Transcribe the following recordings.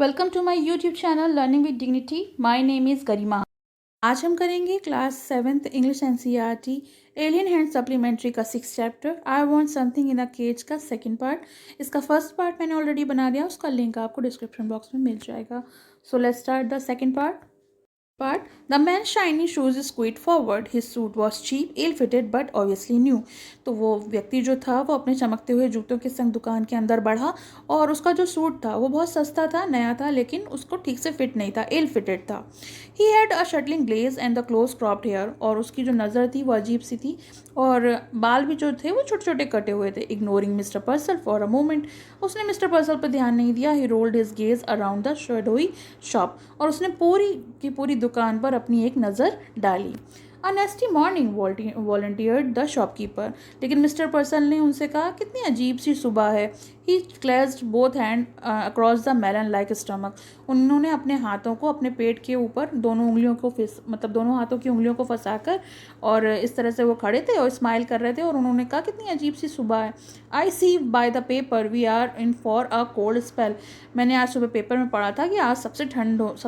Welcome to my YouTube channel learning with dignity. My name is Garima. आज हम करेंगे class 7th English NCERT alien hand supplementary का 6th chapter I want something in a cage का second part. इसका first part मैंने already बना दिया, उसका लिंक आपको डिस्क्रिप्शन बॉक्स में मिल जाएगा। So let's start the second part. The man's shiny shoes squeaked forward. His suit was cheap, ill-fitted, but obviously new. तो वो व्यक्ति जो था वो अपने चमकते हुए जूतों के संग दुकान के अंदर बढ़ा और उसका जो सूट था वो बहुत सस्ता था, नया था, लेकिन उसको ठीक से फिट नहीं था, इल फिटेड था. He had a shuttling glaze and the close cropped hair. और उसकी जो नज़र थी वो अजीब सी थी और बाल भी जो थे वो छोटे छोटे कटे हुए थे. Ignoring Mr. Purcell for a moment, उसने मिस्टर पर्सल पर ध्यान नहीं दिया. He rolled his gaze around the shadowy shop. और उसने पूरी की पूरी दुकान पर अपनी एक नज़र डाली. A nasty morning, volunteered the shopkeeper. लेकिन मिस्टर पर्सन ने उनसे कहा, कितनी अजीब सी सुबह है. He clenched both hands across the melon-like stomach. उन्होंने अपने हाथों को अपने पेट के ऊपर दोनों उंगलियों को दोनों हाथों की उंगलियों को फंसाकर और इस तरह से वो खड़े थे और स्माइल कर रहे थे और उन्होंने कहा, कितनी अजीब सी सुबह है. I see by the paper we are in for a cold spell. मैंने आज सुबह पेपर में पढ़ा था कि आज सबसे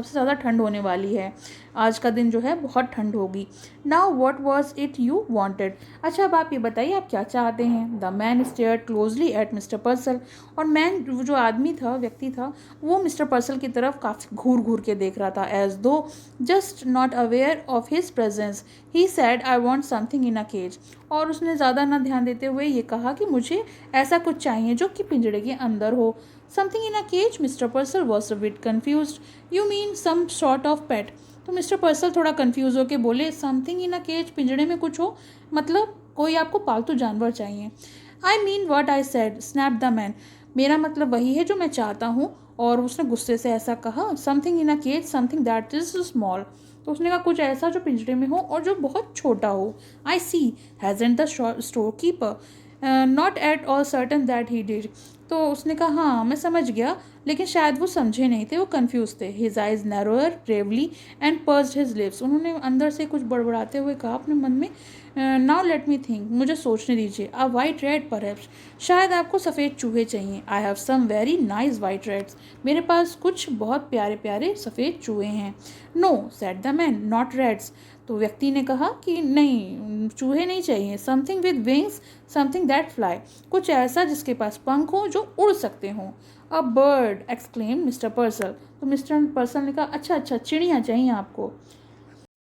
ज़्यादा ठंड होने वाली है. आज का दिन जो है बहुत ठंड होगी. Now what was it you wanted. अच्छा, अब आप ये बताइए आप क्या चाहते हैं. The man stared closely at mister पर्सल. और मैन जो आदमी था, व्यक्ति था, वो मिस्टर पर्सल की तरफ काफ़ी घूर घूर के देख रहा था. As though just not aware of his presence he said, I want something in a cage. और उसने ज़्यादा ना ध्यान देते हुए ये कहा कि मुझे ऐसा कुछ चाहिए जो कि पिंजड़े के अंदर हो. Something in a cage. Mister Purcell was a bit confused. You mean some sort of pet. तो मिस्टर पर्सल थोड़ा कंफ्यूज होके बोले, समथिंग इन अ केज, पिंजड़े में कुछ हो, मतलब कोई आपको पालतू जानवर चाहिए. I mean what I said, snap the man. मेरा मतलब वही है जो मैं चाहता हूँ. और उसने गुस्से से ऐसा कहा, something in a cage, something that is small. तो उसने कहा कुछ ऐसा जो पिंजरे में हो और जो बहुत छोटा हो. I see, hasn't the storekeeper not at all certain that he did. तो उसने कहा, हाँ मैं समझ गया, लेकिन शायद वो समझे नहीं थे, वो कंफ्यूज थे. His eyes narrower bravely and pursued his lips. उन्होंने अंदर से कुछ बड़बड़ाते हुए कहा अपने मन में, नाउ लेट मी थिंक, मुझे सोचने दीजिए. अ वाइट रेड परहैप्स, शायद आपको सफ़ेद चूहे चाहिए. I have some very nice white rats, मेरे पास कुछ बहुत प्यारे प्यारे सफ़ेद चूहे हैं. No said the man, not rats. तो व्यक्ति ने कहा कि नहीं, चूहे नहीं चाहिए. Something with wings, something that fly, कुछ ऐसा जिसके पास पंख हो, जो उड़ सकते हों. A bird, exclaim mister पर्सल. तो मिस्टर पर्सल ने कहा, अच्छा अच्छा, चिड़िया चाहिए आपको.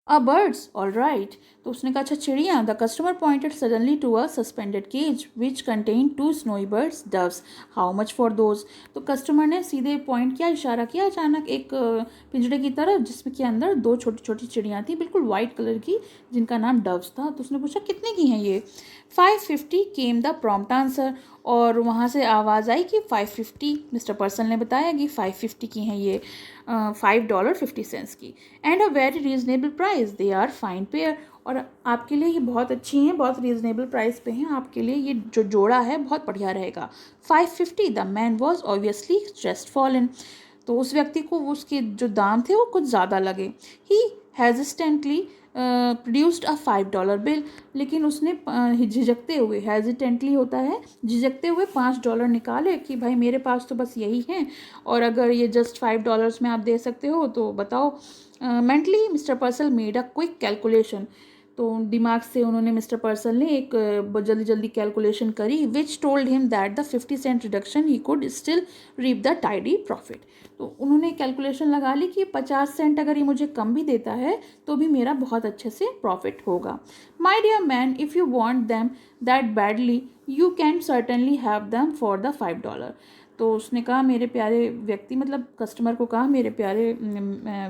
A birds, all right. तो उसने कहा, अच्छा चिड़िया. The customer pointed suddenly to a suspended cage which contain 2 snowy birds, doves. How much for those. तो कस्टमर ने सीधे पॉइंट किया, इशारा किया अचानक एक पिंजड़े की तरफ जिसमें के अंदर 2 छोटी छोटी चिड़ियाँ थी, बिल्कुल वाइट कलर की, जिनका नाम डव्स था. तो उसने पूछा, कितने की हैं ये. 550 केम द प्रॉम्प्ट आंसर. और वहाँ से आवाज़ आई कि 550. मिस्टर पर्सन ने बताया कि 550 की हैं ये, $5.50 की. And a very reasonable price, they are fine pair. और आपके लिए ये बहुत अच्छी हैं, बहुत रीजनेबल प्राइस पे हैं, आपके लिए ये जो जोड़ा है बहुत बढ़िया रहेगा. 550. The man was obviously just fallen. तो उस व्यक्ति को उसके जो दाम थे वो कुछ ज़्यादा लगे. ही हेजिस्टेंटली प्रोड्यूस्ड अ $5 बिल. लेकिन उसने झिझकते हुए, हेजिटेंटली होता है झिझकते हुए, $5 निकाले कि भाई मेरे पास तो बस यही हैं और अगर ये जस्ट $5 में आप दे सकते हो तो बताओ. Mentally mister पर्सल made a quick calculation. तो दिमाग से उन्होंने, मिस्टर पर्सल ने एक जल्दी जल्दी कैलकुलेशन करी, which told him that the 50 cent reduction he could still reap the tidy profit. तो उन्होंने कैलकुलेशन लगा ली कि 50 सेंट अगर ये मुझे कम भी देता है तो भी मेरा बहुत अच्छे से प्रॉफिट होगा. My dear man, if you want them that badly you can certainly have them for the $5. तो उसने कहा, मेरे प्यारे व्यक्ति, मतलब कस्टमर को कहा, मेरे प्यारे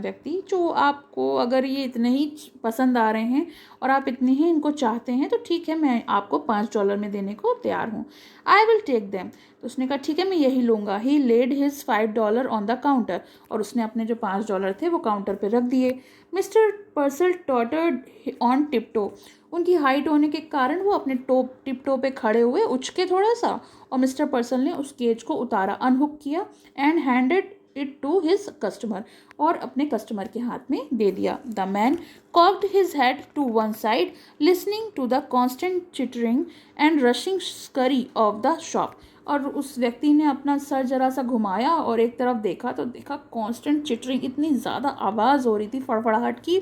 व्यक्ति, जो आपको अगर ये इतने ही पसंद आ रहे हैं और आप इतने ही इनको चाहते हैं तो ठीक है, मैं आपको $5 में देने को तैयार हूँ. I will take them. तो उसने कहा, ठीक है मैं यही लूँगा. He laid his $5 on the counter. और उसने अपने जो $5 थे वो काउंटर पर रख दिए. Mister Purcell tottered on tiptoe. उनकी हाइट होने के कारण वो अपने टिपटो पे खड़े हुए, उचके थोड़ा सा, और मिस्टर पर्सल ने उस केज को उतारा, अनहुक किया and handed it to his customer. और अपने कस्टमर के हाथ में दे दिया. The man cocked his head to one side, listening to the constant chittering and rushing scurry of the shop. और उस व्यक्ति ने अपना सर जरा सा घुमाया और एक तरफ देखा तो देखा कांस्टेंट चिटरिंग, इतनी ज़्यादा आवाज़ हो रही थी फड़फड़ाहट की।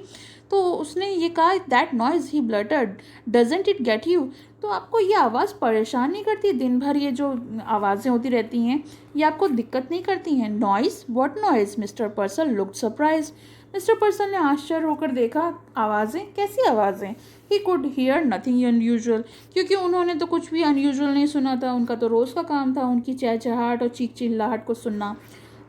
तो उसने ये कहा, that noise, he blurted, doesn't it get you? तो आपको ये आवाज़ परेशान नहीं करती? दिन भर ये जो आवाज़ें होती रहती हैं ये आपको दिक्कत नहीं करती हैं? Noise, what noise? Mister पर्सल looked surprised. Mister Purcell ने आश्चर्य होकर देखा, आवाज़ें? कैसी आवाज़ें? He could hear nothing unusual, क्योंकि उन्होंने तो कुछ भी अनयूजुअल नहीं सुना था। उनका तो रोज़ का काम था उनकी चहचहाट और चीख चिल्लाहट को सुनना।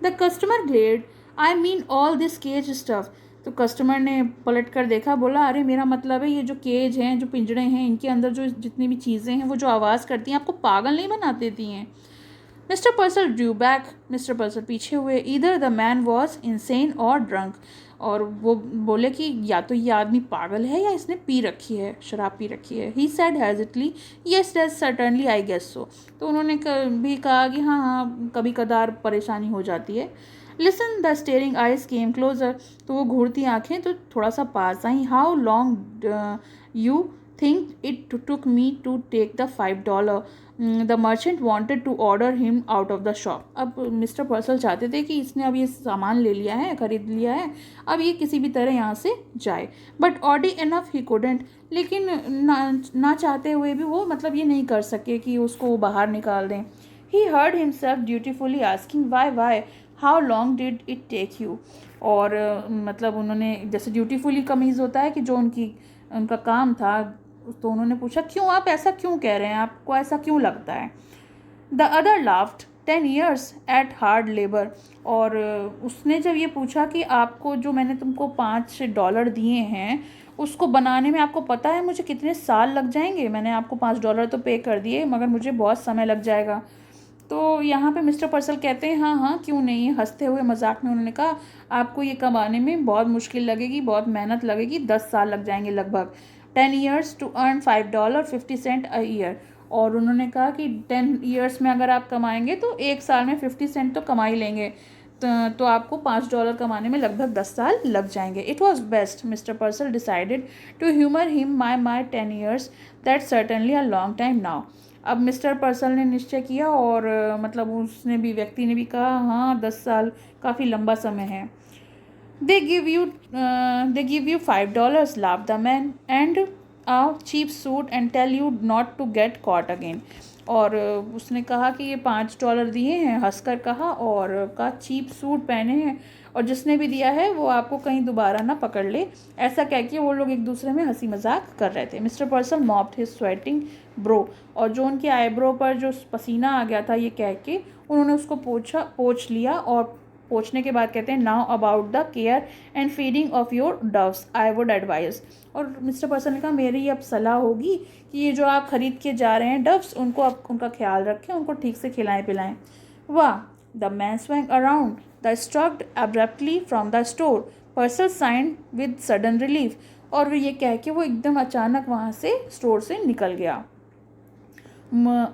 The customer glad, I mean all this cage stuff. तो कस्टमर ने पलट कर देखा, बोला, अरे मेरा मतलब है ये जो केज हैं, जो पिंजड़े हैं, इनके अंदर जो जितनी भी चीज़ें हैं वो जो आवाज़ करती हैं आपको पागल नहीं बना देती हैं? मिस्टर पर्सल ड्रू बैक, मिस्टर पर्सल पीछे हुए। Either the man was insane और ड्रंक, और वो बोले कि या तो ये आदमी पागल है या इसने पी रखी है, शराब पी रखी है। He said hesitantly, yes that certainly I guess so. तो उन्होंने भी कहा कि हाँ हाँ, कभी कदार परेशानी हो जाती है। Listen, the staring eyes came closer. तो वो घूरती आंखें तो थोड़ा सा पास आई। How long you think it took me to take the $5? The merchant wanted to order him out of the shop. अब मिस्टर पर्सल चाहते थे कि इसने अब ये सामान ले लिया है, खरीद लिया है, अब ये किसी भी तरह यहाँ से जाए। But Audi enough he couldn't, लेकिन ना चाहते हुए भी वो मतलब ये नहीं कर सके कि उसको बाहर निकाल दें। He heard himself dutifully asking, why, how long did it take you? और मतलब उन्होंने, जैसे ड्यूटीफुली कमीज़ होता है कि जो उनका काम था, तो उन्होंने पूछा, क्यों, आप ऐसा क्यों कह रहे हैं, आपको ऐसा क्यों लगता है? The other laughed, 10 years at hard labour. और उसने जब ये पूछा कि आपको जो मैंने तुमको $5 दिए हैं उसको बनाने में आपको पता है मुझे कितने साल लग जाएंगे? मैंने आपको $5 तो पे कर दिए, मगर मुझे बहुत समय लग जाएगा। तो यहाँ पे मिस्टर पर्सल कहते हैं, हाँ हाँ क्यों नहीं, हंसते हुए मजाक में उन्होंने कहा, आपको ये कमाने में बहुत मुश्किल लगेगी, बहुत मेहनत लगेगी, 10 साल लग जाएंगे लगभग। 10 years to earn $5.50 a year। और उन्होंने कहा कि 10 years में अगर आप कमाएंगे तो एक साल में 50 सेंट तो कमा ही लेंगे, तो आपको $5 कमाने में लगभग 10 साल लग जाएंगे। It was best, Mister Purcell decided to humour him, my 10 years, that certainly a long time now. अब मिस्टर पर्सल ने निश्चय किया और मतलब उसने भी, व्यक्ति ने भी कहा, हाँ 10 साल काफ़ी लंबा समय है। They give you $5, laughed the man, and a cheap suit and tell you not to get caught again। और उसने कहा कि ये $5 दिए हैं, हंसकर कहा, और का चीप सूट पहने हैं, और जिसने भी दिया है वो आपको कहीं दोबारा ना पकड़ ले। ऐसा कह के वो लोग एक दूसरे में हंसी मजाक कर रहे थे। Mister Purcell mopped his sweating brow, और जो उनके आईब्रो पर जो पसीना आ गया था ये कह के उन्होंने उसको पोंछ लिया, और पूछने के बाद कहते हैं, now about the care and feeding of your doves I would advise. और मिस्टर पर्सन ने कहा, मेरी अब सलाह होगी कि ये जो आप खरीद के जा रहे हैं डव्स, उनको आप उनका ख्याल रखें, उनको ठीक से खिलाएं पिलाएं। वाह, the man swung around the stalked abruptly from the store, Purcell sighed with sudden relief. और ये कह के वो एकदम अचानक वहाँ से स्टोर से निकल गया।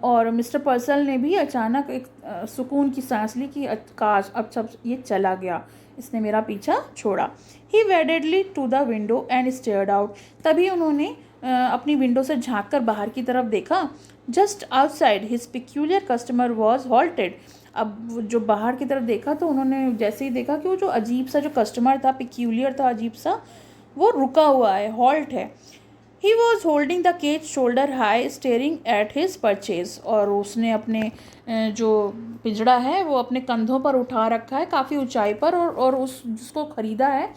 और मिस्टर पर्सल ने भी अचानक एक सुकून की सांस ली कि काश अब सब ये चला गया, इसने मेरा पीछा छोड़ा। He waddled to the window and stared out. तभी उन्होंने अपनी विंडो से झांक कर बाहर की तरफ देखा। Just outside his peculiar customer was halted. अब जो बाहर की तरफ देखा तो उन्होंने जैसे ही देखा कि वो जो अजीब सा जो कस्टमर था, पिक्यूलियर था, अजीब सा, वो रुका हुआ है, हॉल्ट है। He was holding the cage shoulder high, staring at his purchase। और उसने अपने जो पिंजड़ा है वो अपने कंधों पर उठा रखा है काफ़ी ऊंचाई पर, और उस जिसको ख़रीदा है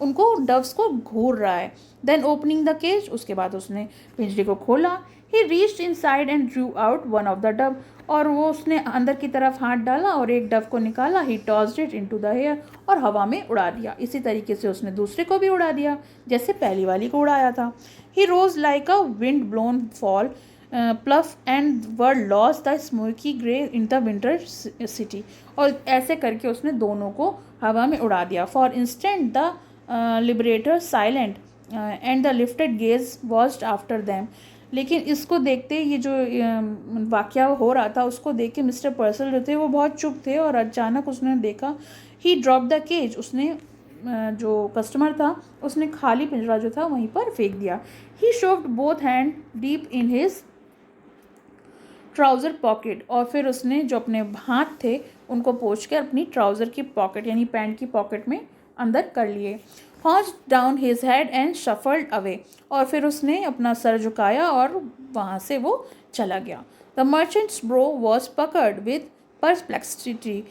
उनको डव्स को घूर रहा है। देन ओपनिंग द केज, उसके बाद उसने पिंजरे को खोला। ही reached inside and Drew out one of the Dove. और वो उसने अंदर की तरफ हाथ डाला और एक डव को निकाला। He tossed it into the air, और हवा में उड़ा दिया। इसी तरीके से उसने दूसरे को भी उड़ा दिया जैसे पहली वाली को उड़ाया था। He rose like a wind blown fall fluff and was lost the smoky grey in the winter city. और ऐसे करके उसने दोनों को हवा में उड़ा दिया। For instant the liberator silent and the lifted gauge watched after them. लेकिन इसको देखते, ये जो वाक़या हो रहा था उसको देख के मिस्टर पर्सल जो थे वो बहुत चुप थे, और अचानक उसने देखा, ही ड्रॉप द केज, उसने जो कस्टमर था उसने खाली पिंजरा जो था वहीं पर फेंक दिया। He shoved both hand deep in his trouser pocket, और फिर उसने जो अपने हाथ थे उनको पोंछ कर अपनी ट्राउज़र की पॉकेट यानी पैंट की पॉकेट में अंदर कर लिए। हॉज down his head and shuffled away, और फिर उसने अपना सर झुकाया और वहाँ से वो चला गया। The merchants bro was puckered with perplexity,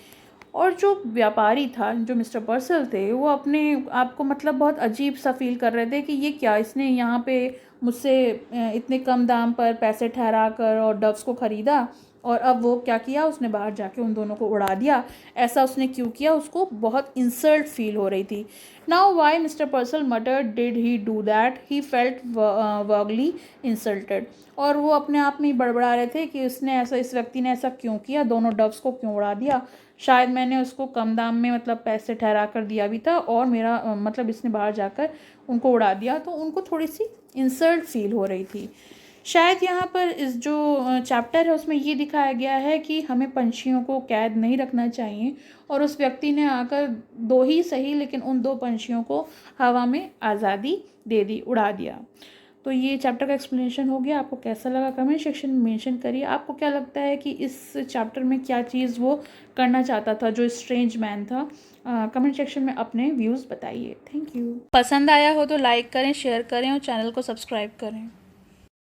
और जो व्यापारी था, जो मिस्टर पर्सल थे, वो अपने आप को मतलब बहुत अजीब सा फील कर रहे थे कि ये क्या, इसने यहाँ पे मुझसे इतने कम दाम पर पैसे ठहरा कर और डव्स को ख़रीदा, और अब वो क्या किया, उसने बाहर जाके उन दोनों को उड़ा दिया। ऐसा उसने क्यों किया, उसको बहुत इंसल्ट फील हो रही थी। Now why mister Purcell muttered did he do that, he felt vaguely insulted, और वो अपने आप में ही बड़बड़ा रहे थे कि उसने ऐसा, इस व्यक्ति ने ऐसा क्यों किया, दोनों डव्स को क्यों उड़ा दिया। शायद मैंने उसको कम दाम में मतलब पैसे ठहरा कर दिया भी था, और मेरा मतलब इसने बाहर जाकर उनको उड़ा दिया, तो उनको थोड़ी सी इंसल्ट फील हो रही थी। शायद यहाँ पर इस जो चैप्टर है उसमें ये दिखाया गया है कि हमें पंछियों को कैद नहीं रखना चाहिए, और उस व्यक्ति ने आकर दो ही सही लेकिन उन दो पंछियों को हवा में आज़ादी दे दी, उड़ा दिया। तो ये चैप्टर का एक्सप्लेनेशन हो गया। आपको कैसा लगा कमेंट सेक्शन में मेंशन करिए। आपको क्या लगता है कि इस चैप्टर में क्या चीज़ वो करना चाहता था, जो स्ट्रेंज मैन था। कमेंट सेक्शन में अपने व्यूज़ बताइए। Thank you. पसंद आया हो तो लाइक करें, शेयर करें और चैनल को सब्सक्राइब करें।